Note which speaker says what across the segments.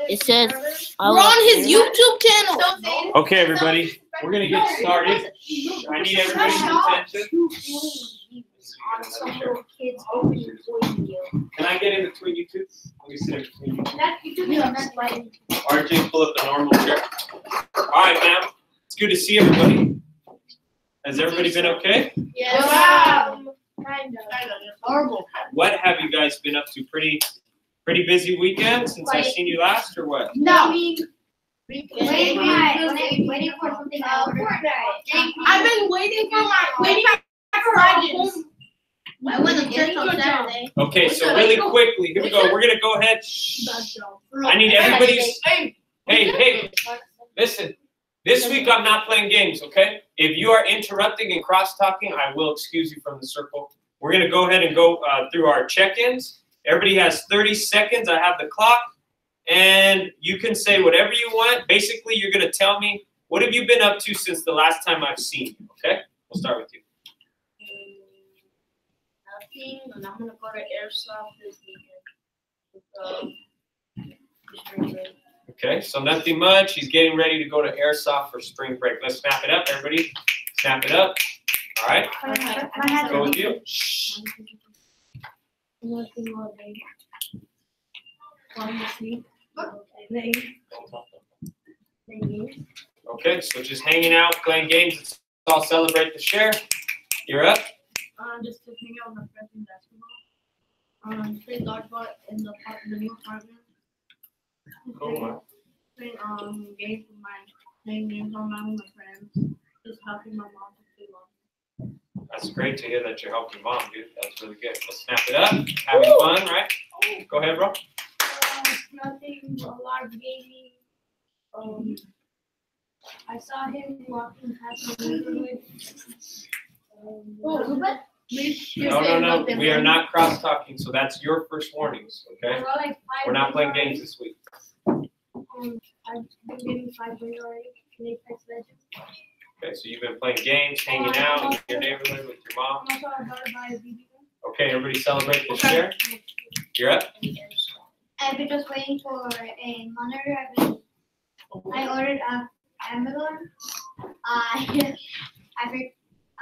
Speaker 1: It says
Speaker 2: we're on his YouTube channel.
Speaker 3: Okay, everybody, we're gonna get started. I need everybody's attention. Can I get in between you two? Let me sit in between you two. RJ, pull up the normal chair. All right, ma'am. It's good to see everybody. Has everybody been okay?
Speaker 2: Yes.
Speaker 4: Kind of. Horrible.
Speaker 3: What have you guys been up to? Pretty busy weekend since I've seen you last, or what?
Speaker 4: No.
Speaker 1: waiting for something else.
Speaker 2: I've been waiting for my home.
Speaker 1: I went to church on Saturday.
Speaker 3: Okay, so really quickly, here we go. We're gonna go ahead. I need everybody's. Hey, listen. This week I'm not playing games, okay? If you are interrupting and cross-talking, I will excuse you from the circle. We're gonna go ahead and go through our check-ins. Everybody has 30 seconds. I have the clock, and you can say whatever you want. Basically, you're gonna tell me what have you been up to since the last time I've seen you. Okay? We'll start with you.
Speaker 4: Nothing, and I'm gonna go to airsoft this weekend.
Speaker 3: Okay, so nothing much. He's getting ready to go to airsoft for spring break. Let's snap it up, everybody. Snap it up. All right. Go with you.
Speaker 4: Nothing more than
Speaker 3: Okay, so just hanging out, playing games. Let's all celebrate the share. You're up.
Speaker 4: Just to hang out with my friends in basketball. Playing dodgeball in the new apartment.
Speaker 3: Cool.
Speaker 4: Playing games with playing games online with my friends. Just helping my mom to do laundry.
Speaker 3: That's great to hear that you're helping mom, dude. That's really good. Let's snap it up. Having fun, right? Go ahead, bro.
Speaker 4: Nothing. A lot of gaming. I saw him walking past the neighborhood.
Speaker 3: No. We are not cross-talking, so that's your first warnings, okay? We're not playing games this week.
Speaker 4: I've been getting 5 days already in Apex Legends.
Speaker 3: Okay, so you've been playing games, hanging out in your neighborhood with your mom.
Speaker 4: Also, I got to buy a video.
Speaker 3: Okay, everybody celebrate the share. You're up.
Speaker 1: I've been just waiting for a monitor. I ordered Amazon.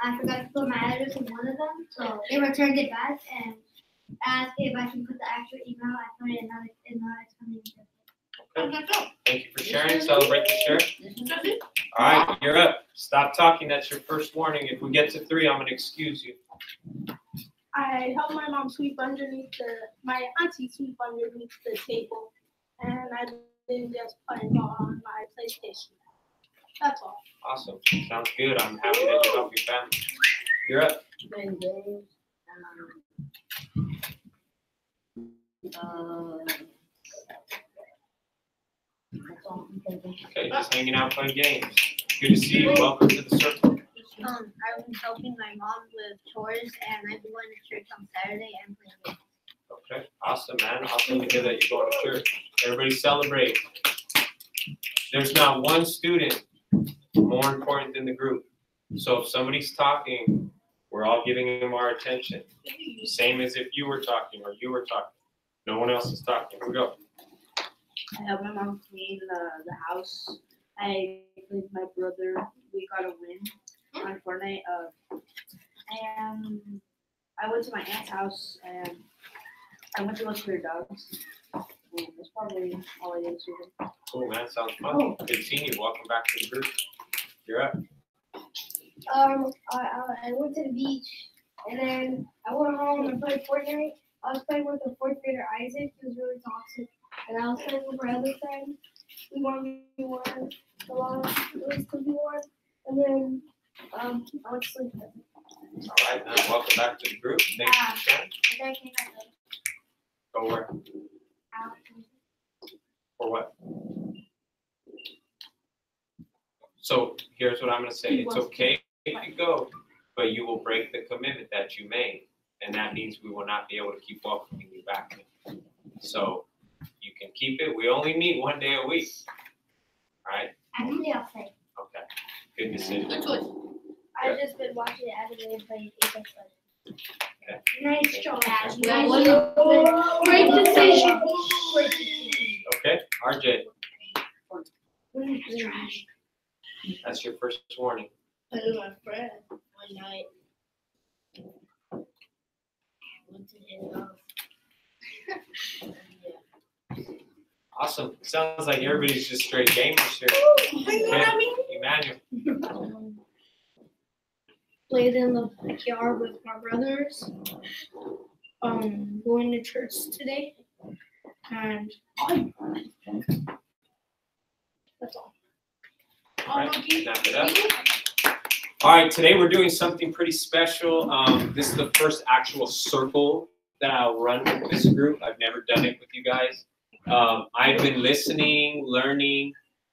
Speaker 1: I forgot to put my address in one of them, so they returned it back and asked if I can put the actual email. I put it in another. It's coming.
Speaker 3: Okay. Thank you for sharing. Celebrate the share. All right, you're up. Stop talking. That's your first warning. If we get to 3, I'm going to excuse you.
Speaker 2: I helped my mom sweep my auntie sweep underneath the table, and I've been just playing on my PlayStation. That's all.
Speaker 3: Awesome. Sounds good. I'm happy that you helped your family. You're up. Okay, just hanging out, playing games. Good to see you. Welcome to the circle.
Speaker 1: I've been helping my mom with chores, and I've been going to church on Saturday and playing games.
Speaker 3: Okay, awesome, man. Awesome to hear that you're going to church. Everybody celebrate. There's not one student more important than the group. So if somebody's talking, we're all giving them our attention. Same as if you were talking or you were talking. No one else is talking. Here we go.
Speaker 4: I helped my mom clean the house. I played with my brother. We got a win on Fortnite. And I went to my aunt's house and I went to go see her dogs. That's probably all I did this weekend.
Speaker 3: Cool, man. Sounds fun. Good seeing you. Welcome back to the group. You're up.
Speaker 1: I went to the beach and then I went home and played Fortnite. I was playing with a 4th grader, Isaac. He was really toxic. And I was playing with my other friend. We won a lot. It was 2v1. And then I went to sleep.
Speaker 3: All right, man. Welcome back to the group. Thank you for sharing.
Speaker 1: And then I came back later.
Speaker 3: Go where? For what? So here's what I'm going to say. It's okay to go, but you will break the commitment that you made. And that means we will not be able to keep welcoming you back. So you can keep it. We only meet 1 day a week. All right?
Speaker 1: Actually, I'll say.
Speaker 3: Okay. Good decision.
Speaker 4: Good choice.
Speaker 1: I've just been watching anime and playing Apex Legends. Nice job.
Speaker 2: Great decision.
Speaker 3: Okay, RJ, that's your first warning.
Speaker 2: I knew my friend one night. Went to his house.
Speaker 3: Awesome. Sounds like everybody's just straight gamers here. Okay. Emmanuel.
Speaker 2: Played in the backyard with my brothers. Going to church today. And that's all.
Speaker 3: All right, snap it up. All right, today we're doing something pretty special. This is the first actual circle that I'll run with this group. I've never done it with you guys. I've been listening, learning,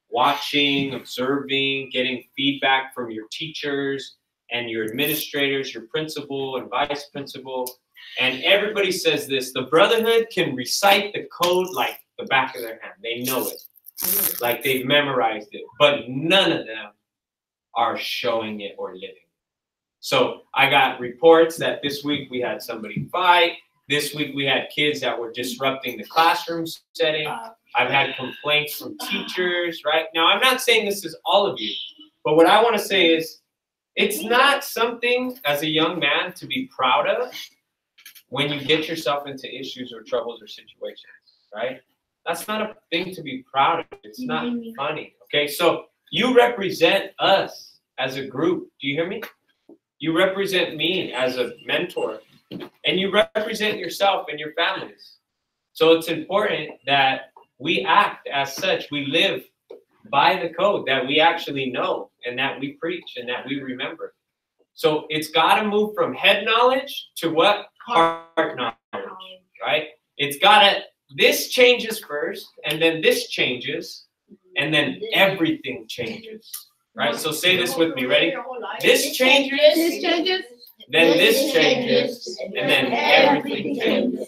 Speaker 3: watching, observing, getting feedback from your teachers and your administrators, your principal and vice principal. And everybody says this: the brotherhood can recite the code like the back of their hand. They know it, like they've memorized it, but none of them are showing it or living. So I got reports that this week we had somebody fight. This week we had kids that were disrupting the classroom setting. I've had complaints from teachers, right? Now, I'm not saying this is all of you, but what I want to say is it's not something as a young man to be proud of when you get yourself into issues or troubles or situations, right? That's not a thing to be proud of. It's not funny, okay? So you represent us as a group. Do you hear me? You represent me as a mentor, and you represent yourself and your families. So it's important that we act as such. We live by the code that we actually know and that we preach and that we remember. So it's got to move from head knowledge to what? Heart knowledge, right? It's got to, this changes first, and then this changes, and then everything changes, right? So say this with me, ready? This changes, then this changes, and then everything changes,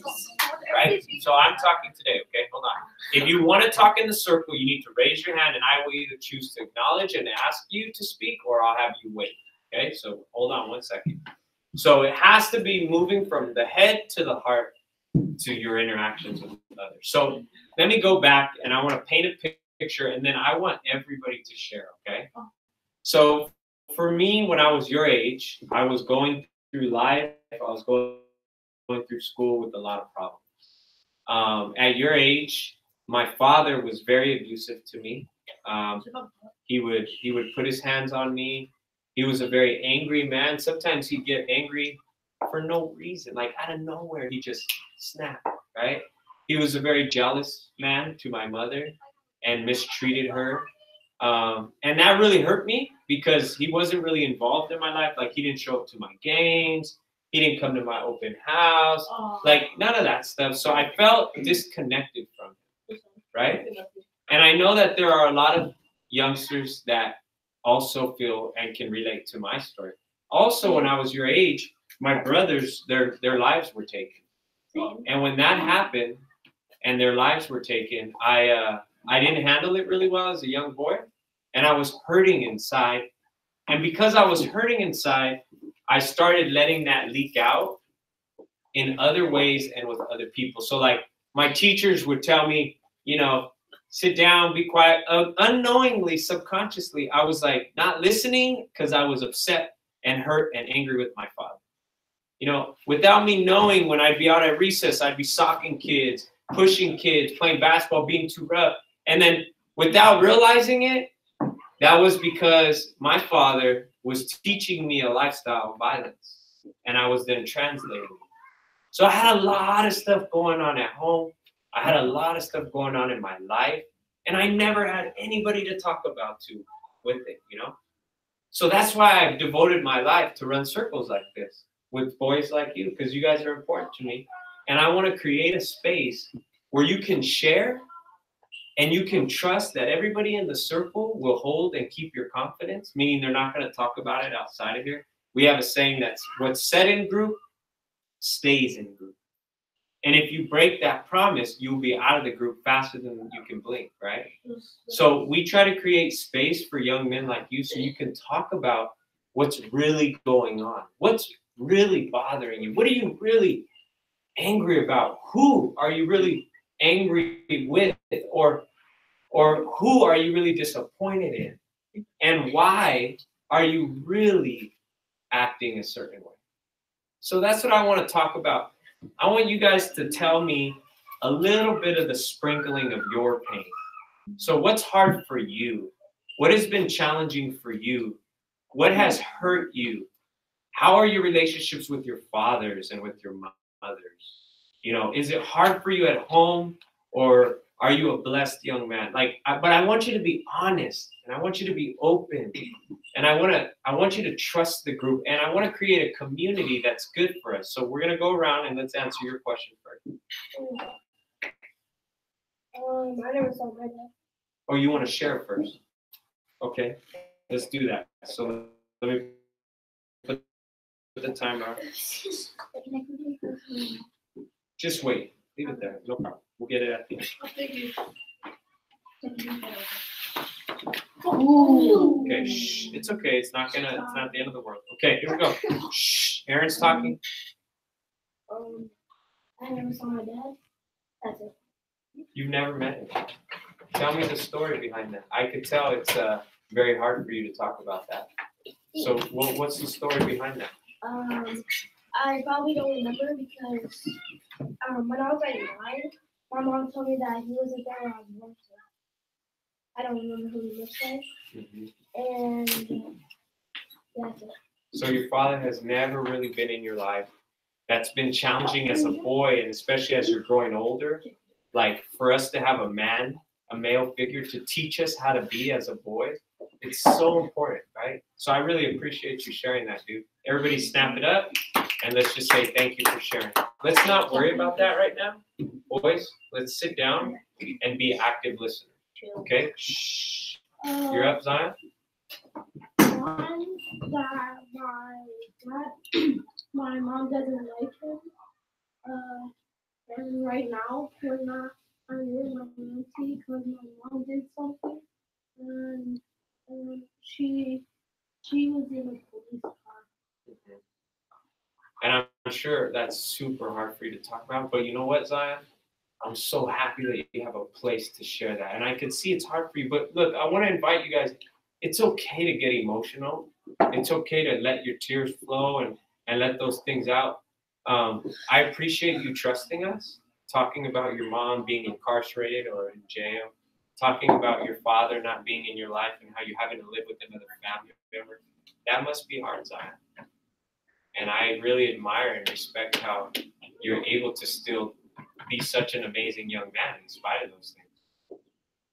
Speaker 3: right? So I'm talking today, okay? Hold on. If you want to talk in the circle, you need to raise your hand, and I will either choose to acknowledge and ask you to speak, or I'll have you wait, okay? So hold on one second. So it has to be moving from the head to the heart to your interactions with others. So let me go back, and I want to paint a picture, and then I want everybody to share, okay? So for me, when I was your age, I was going through life. I was going through school with a lot of problems. At your age, my father was very abusive to me. He would put his hands on me. He was a very angry man. Sometimes he'd get angry for no reason, like out of nowhere, he just snapped, right? He was a very jealous man to my mother and mistreated her. And that really hurt me because he wasn't really involved in my life. Like, he didn't show up to my games. He didn't come to my open house. Like, none of that stuff. So I felt disconnected from him, right? And I know that there are a lot of youngsters that also feel and can relate to my story. Also, when I was your age, my brothers, their lives were taken. And when that happened and their lives were taken, I didn't handle it really well as a young boy, and I was hurting inside. And because I was hurting inside, I started letting that leak out in other ways and with other people. So like, my teachers would tell me, you know, sit down, be quiet. Unknowingly, subconsciously, I was like not listening because I was upset and hurt and angry with my father. You know, without me knowing, when I'd be out at recess, I'd be socking kids, pushing kids, playing basketball, being too rough. And then without realizing it, that was because my father was teaching me a lifestyle of violence, and I was then translating it. So I had a lot of stuff going on at home. I had a lot of stuff going on in my life, and I never had anybody to talk about with it, you know? So that's why I've devoted my life to run circles like this with boys like you, because you guys are important to me. And I want to create a space where you can share and you can trust that everybody in the circle will hold and keep your confidence, meaning they're not going to talk about it outside of here. We have a saying that's what's said in group stays in group. And if you break that promise, you'll be out of the group faster than you can blink, right? So we try to create space for young men like you so you can talk about what's really going on. What's really bothering you? What are you really angry about? Who are you really angry with? Or who are you really disappointed in? And why are you really acting a certain way? So that's what I want to talk about. I want you guys to tell me a little bit of the sprinkling of your pain. So what's hard for you? What has been challenging for you? What has hurt you? How are your relationships with your fathers and with your mothers? You know, is it hard for you at home, or are you a blessed young man? But I want you to be honest, and I want you to be open, and I want you to trust the group, and I want to create a community that's good for us. So we're gonna go around and let's answer your question first.
Speaker 1: I never saw my dad.
Speaker 3: Oh, you want to share first? Okay, let's do that. So let me put the timer. Just wait. Leave it there. No problem. We'll get it at the end. Okay, shh. It's okay. It's not the end of the world. Okay, here we go. Shh. Aaron's talking.
Speaker 1: I never saw my dad. That's it.
Speaker 3: You've never met him. Tell me the story behind that. I could tell it's very hard for you to talk about that. So what's the story behind that?
Speaker 1: I probably don't remember because when I was like 9, my mom told me that he wasn't there when I was born. I don't remember who he looks like. And that's it.
Speaker 3: So your father has never really been in your life. That's been challenging as a boy, and especially as you're growing older. Like, for us to have a male figure to teach us how to be as a boy, it's so important, right? So I really appreciate you sharing that, dude. Everybody snap it up, and let's just say thank you for sharing. Let's not worry about that right now. Boys, let's sit down and be active listeners. Okay? Shh. You're up, Zion?
Speaker 2: My mom doesn't like him. And right now, we're not with my auntie because my mom did something. And she was in a police car.
Speaker 3: And I'm sure that's super hard for you to talk about. But you know what, Zion? I'm so happy that you have a place to share that. And I can see it's hard for you. But look, I want to invite you guys. It's okay to get emotional. It's okay to let your tears flow and let those things out. I appreciate you trusting us, talking about your mom being incarcerated or in jail, talking about your father not being in your life and how you're having to live with another family member. That must be hard, Zion. And I really admire and respect how you're able to still be such an amazing young man in spite of those things.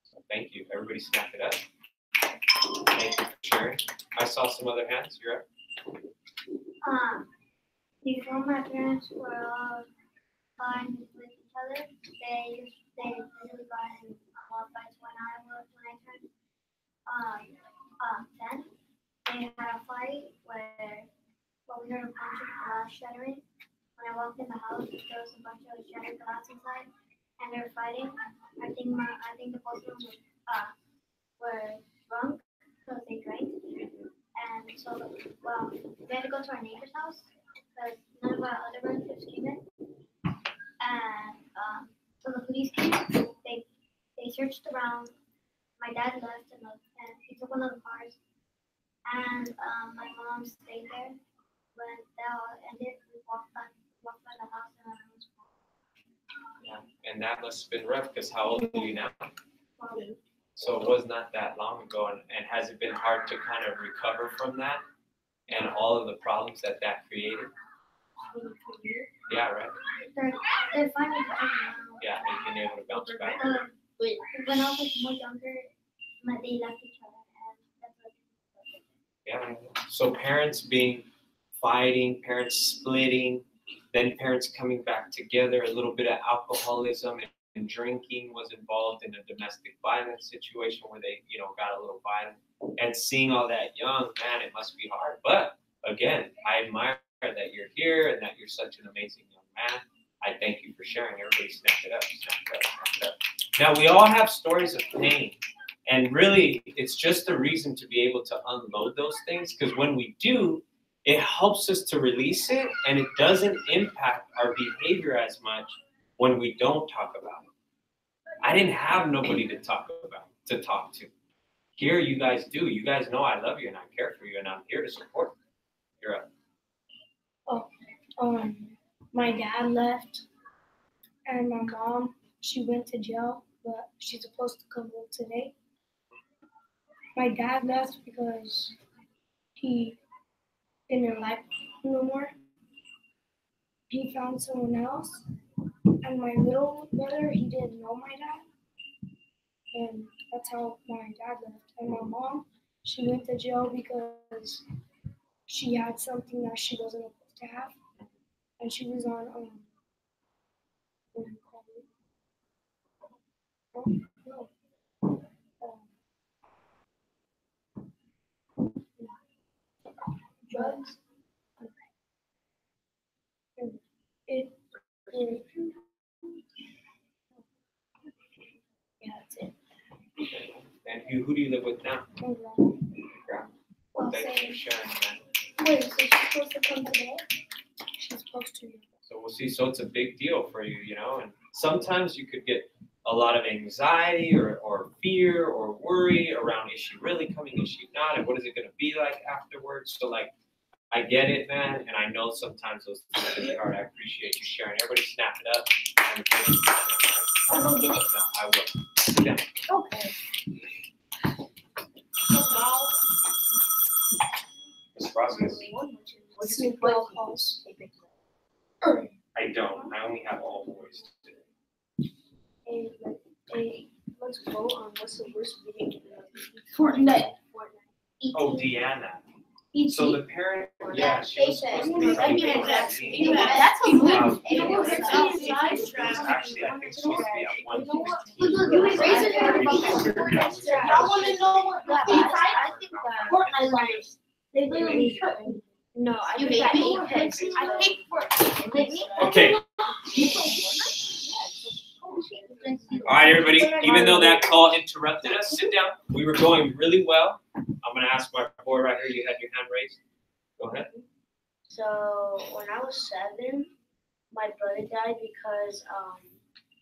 Speaker 3: So thank you. Everybody snap it up. Thank you for sharing. I saw some other hands. You're up.
Speaker 5: Before my parents were all fine with each other, they really got in a lot of fights when I turned 10. They had a fight where we heard a bunch of glass shattering. When I walked in the house, there was a bunch of shattered glass inside, and they were fighting. I think the both of them were drunk because they drank, and so we had to go to our neighbor's house because none of our other relatives came in. And so the police came. They searched around. My dad left and he took one of the cars, and my mom stayed there. When that all ended, we walked by the house and I was
Speaker 3: Yeah, and that must have been rough because how old are you now? So it was not that long ago, and has it been hard to kind of recover from that and all of the problems that created? Yeah, right.
Speaker 5: They're fine with each other now.
Speaker 3: Yeah, they've been able to bounce back.
Speaker 5: When I was more younger, they left each other, and that's what.
Speaker 3: Yeah. So parents fighting, parents splitting, then parents coming back together, a little bit of alcoholism and drinking was involved in a domestic violence situation where they, got a little violent. And seeing all that young, man, it must be hard. But again, I admire that you're here and that you're such an amazing young man. I thank you for sharing. Everybody snap it up, snap it up, snap it up. Now, we all have stories of pain. And really, it's just a reason to be able to unload those things. Because when we do, it helps us to release it, and it doesn't impact our behavior as much when we don't talk about it. I didn't have nobody to talk to. Here, you guys do. You guys know I love you and I care for you, and I'm here to support you. You're up.
Speaker 2: My dad left, and my mom, she went to jail, but she's supposed to come home today. My dad left because he didn't like me no more. He found someone else, and my little brother, he didn't know my dad, and that's how my dad left. And my mom, she went to jail because she had something that she wasn't supposed to have, and she was on what do you call it? No, drugs. And it yeah, that's it.
Speaker 3: And who do you live with now?
Speaker 2: My
Speaker 3: Yeah.
Speaker 1: Well,
Speaker 3: Thanks
Speaker 1: same.
Speaker 3: for sharing, man.
Speaker 1: Wait, so she's supposed to come today?
Speaker 2: She's supposed to.
Speaker 3: So we'll see. So it's a big deal for you, you know. And sometimes you could get a lot of anxiety or fear or worry around, is she really coming? Is she not? And what is it going to be like afterwards? So like, I get it, man. And I know sometimes those things are really hard. I appreciate you sharing. Everybody snap it up. And thank you.
Speaker 1: I'll go get it.
Speaker 3: No, I will. Sit down.
Speaker 1: Okay.
Speaker 3: This process.
Speaker 2: What's Snoop Dogg calls?
Speaker 3: I don't. I only have all boys today.
Speaker 4: Hey, let's vote on what's the worst video game.
Speaker 1: Fortnite.
Speaker 3: Oh, Deanna. So the parent, yeah, she was supposed to be
Speaker 1: That's
Speaker 3: a
Speaker 1: a
Speaker 3: actually, I think she's supposed to be at 1:15.
Speaker 1: I want to know what
Speaker 5: I think that
Speaker 1: Fortnite lovers. They literally
Speaker 5: no, I
Speaker 1: You
Speaker 5: think that
Speaker 1: hate me?
Speaker 5: Apex.
Speaker 1: I hate Fortnite.
Speaker 3: Okay. All right, everybody. Even though that call interrupted us, sit down. We were going really well. I'm gonna ask my boy right here. You had your hand raised. Go ahead.
Speaker 4: So when I was 7, my brother died because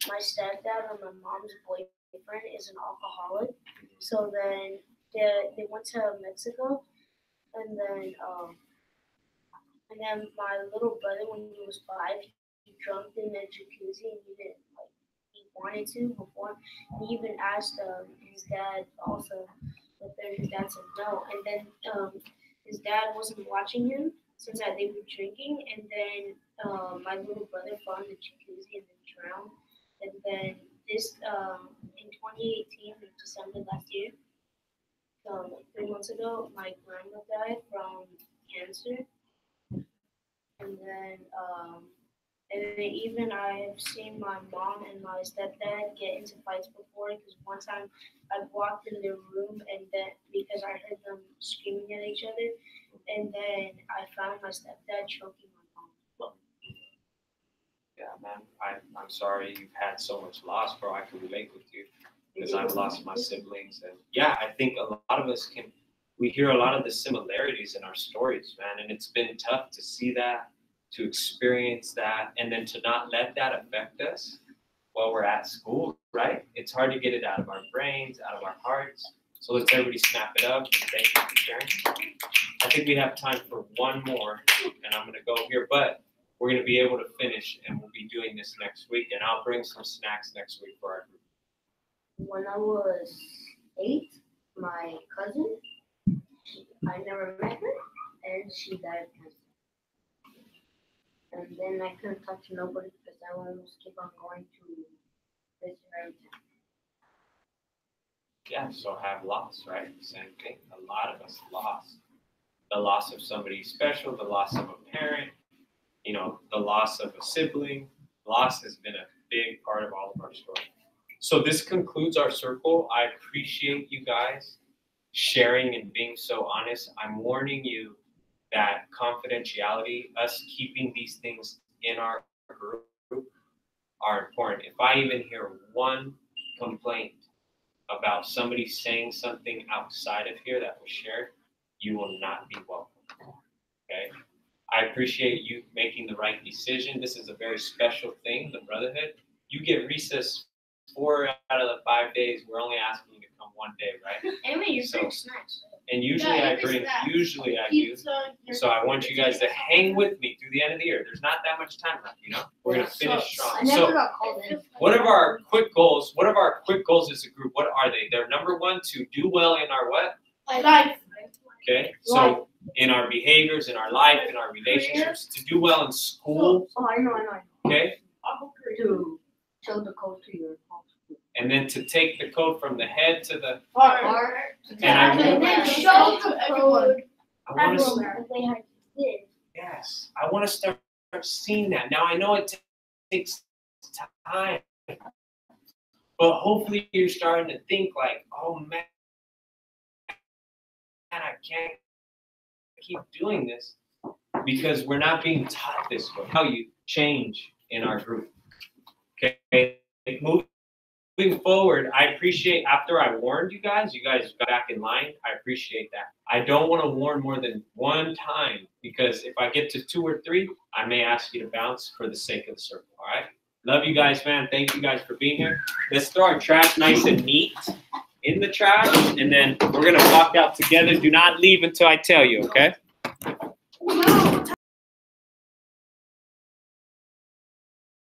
Speaker 4: my stepdad and my mom's boyfriend is an alcoholic. So then they went to Mexico, and then my little brother, when he was 5, he jumped in the jacuzzi and he didn't like he wanted to before. He even asked his dad also, but then his dad said no. And then his dad wasn't watching him since they were drinking, and then my little brother fell in the jacuzzi and then drowned. And then this in 2018, in December last year, 3 months ago, my grandma died from cancer. And then even I've seen my mom and my stepdad get into fights before, because one time I walked in their room and then because I heard them screaming at each other, and then I found my stepdad choking my mom.
Speaker 3: Yeah, man. I'm sorry you've had so much loss, bro. I can relate with you because I've lost my siblings, and yeah, I think a lot of us we hear a lot of the similarities in our stories, man, and it's been tough to see that, to experience that, and then to not let that affect us while we're at school, right? It's hard to get it out of our brains, out of our hearts. So let's everybody snap it up. Thank you for sharing. I think we have time for one more, and I'm going to go here, but we're going to be able to finish, and we'll be doing this next week, and I'll bring some snacks next week for our group.
Speaker 4: When I was 8, my cousin, I never met her, and she died of cancer. And then I couldn't talk to nobody because I almost keep on going to visit her every time.
Speaker 3: Yeah, so have loss, right? Same thing. A lot of us lost. The loss of somebody special, the loss of a parent, you know, the loss of a sibling. Loss has been a big part of all of our story. So this concludes our circle. I appreciate you guys sharing and being so honest. I'm warning you that confidentiality, us keeping these things in our group, are important. If I even hear one complaint about somebody saying something outside of here that was shared, you will not be welcome. Okay? I appreciate you making the right decision. This is a very special thing, the brotherhood. You get recess 4 out of the 5 days. We're only asking you to come 1 day, right?
Speaker 5: Anyway, you
Speaker 3: So-
Speaker 5: bring snacks.
Speaker 3: And usually I bring, usually I do. So I want you guys to hang with me through the end of the year. There's not that much time left, you know? We're gonna finish strong.
Speaker 5: I never
Speaker 3: So
Speaker 5: got called in.
Speaker 3: what are our quick goals? What are our quick goals as a group? What are they? They're number one, to do well in our what?
Speaker 2: Life.
Speaker 3: Okay, so in our behaviors, in our life, in our relationships, to do well in school,
Speaker 4: Oh, I know.
Speaker 3: okay?
Speaker 4: To show the code to your home.
Speaker 3: And then to take the code from the head to the,
Speaker 5: Heart.
Speaker 3: and I
Speaker 5: And then show the code.
Speaker 3: I want to,
Speaker 5: Everywhere.
Speaker 3: yes, I want to start seeing that. Now I know it takes time, but hopefully you're starting to think like, oh man, I can't keep doing this because we're not being taught this way. How you change in our group. Okay, moving forward, I appreciate after I warned you guys got back in line. I appreciate that. I don't want to warn more than one time because if I get to 2 or 3, I may ask you to bounce for the sake of the circle. All right. Love you guys, man. Thank you guys for being here. Let's throw our trash nice and neat in the trash, and then we're gonna walk out together. Do not leave until I tell you, okay?
Speaker 1: Wow.